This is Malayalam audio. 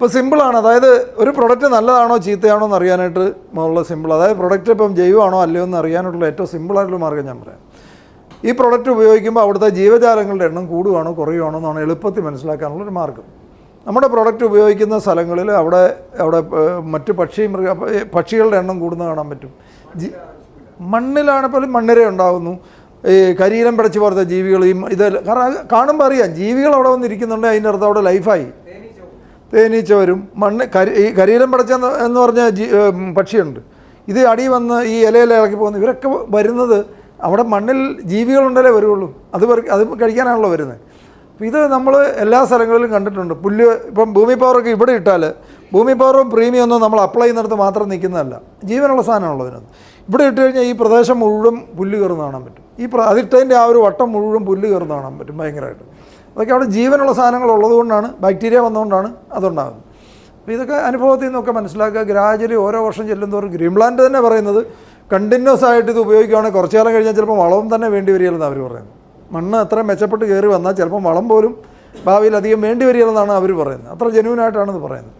ഇപ്പോൾ സിമ്പിളാണ്. അതായത് ഒരു പ്രൊഡക്റ്റ് നല്ലതാണോ ചീത്തയാണോ എന്ന് അറിയാനായിട്ട് ഉള്ള സിമ്പിൾ. അതായത് പ്രൊഡക്റ്റ് ഇപ്പം ജൈവമാണോ അല്ലയോ എന്ന് അറിയാനുള്ള ഏറ്റവും സിമ്പിളായിട്ടുള്ള മാർഗ്ഗം ഞാൻ പറയാം. ഈ പ്രൊഡക്റ്റ് ഉപയോഗിക്കുമ്പോൾ അവിടുത്തെ ജീവജാലങ്ങളുടെ എണ്ണം കൂടുകയാണോ കുറയുകയാണോ എന്നാണ് എളുപ്പത്തിൽ മനസ്സിലാക്കാനുള്ളൊരു മാർഗ്ഗം. നമ്മുടെ പ്രൊഡക്റ്റ് ഉപയോഗിക്കുന്ന സ്ഥലങ്ങളിൽ അവിടെ മറ്റ് പക്ഷികളുടെ എണ്ണം കൂടുന്നത് കാണാൻ പറ്റും. മണ്ണിലാണ് പോലും മണ്ണിര ഉണ്ടാകുന്നു. ഈ കരിയിലം പിടച്ച് പോലത്തെ ജീവികൾ ഇത് കാണുമ്പോൾ അറിയാം ജീവികൾ അവിടെ വന്നിരിക്കുന്നുണ്ട്. അതിൻ്റെ അർത്ഥം അവിടെ ലൈഫായി. തേനീച്ച വരും. ഈ കരിയിലം പിടച്ച എന്ന് പറഞ്ഞ പക്ഷിയുണ്ട്. ഇത് അടി വന്ന് ഈ ഇലയിൽ ഇളക്കി പോകുന്നു. ഇവരൊക്കെ വരുന്നത് അവിടെ മണ്ണിൽ ജീവികളുണ്ടല്ലേ വരുള്ളൂ. അത് കഴിക്കാനാണല്ലോ വരുന്നത്. അപ്പോൾ ഇത് നമ്മൾ എല്ലാ സ്ഥലങ്ങളിലും കണ്ടിട്ടുണ്ട്. പുല്ല് ഇപ്പം ഭൂമി പവറൊക്കെ ഇവിടെ ഇട്ടാൽ ഭൂമി പവറും പ്രീമിയം ഒന്നും നമ്മൾ അപ്ലൈ ചെയ്യുന്നിടത്ത് മാത്രം നിൽക്കുന്നതല്ല. ജീവനുള്ള സാധനമാണല്ലോ അതിനകത്ത്. ഇവിടെ ഇട്ട് കഴിഞ്ഞാൽ ഈ പ്രദേശം മുഴുവൻ പുല്ല് കയറുന്ന കാണാൻ പറ്റും. അതിട്ടതിൻ്റെ ആ ഒരു വട്ടം മുഴുവൻ പുല്ല് കയറുന്ന കാണാൻ പറ്റും ഭയങ്കരമായിട്ട്. അതൊക്കെ അവിടെ ജീവനുള്ള സാധനങ്ങൾ ഉള്ളതുകൊണ്ടാണ്, ബാക്ടീരിയ വന്നുകൊണ്ടാണ് അതുണ്ടാകുന്നത്. അപ്പോൾ ഇതൊക്കെ അനുഭവത്തിൽ നിന്നൊക്കെ മനസ്സിലാക്കുക. ഗ്രാജുവലി ഓരോ വർഷം ചെല്ലുന്തോറും ഗ്രീൻലാൻഡ് തന്നെ പറയുന്നത് കണ്ടിന്യൂസ് ആയിട്ട് ഇത് ഉപയോഗിക്കുകയാണെങ്കിൽ കുറച്ച് കാലം കഴിഞ്ഞാൽ ചിലപ്പോൾ വളവും തന്നെ വേണ്ടി വരികയില്ലെന്ന് അവർ പറയുന്നത്. മണ്ണ് അത്ര മെച്ചപ്പെട്ട് കയറി വന്നാൽ ചിലപ്പം വളം പോലും ഭാവിയിൽ അധികം വേണ്ടി വരികയില്ലെന്നാണ് അവർ പറയുന്നത്. അത്ര ജെന്യൂനായിട്ടാണ് ഇത് പറയുന്നത്.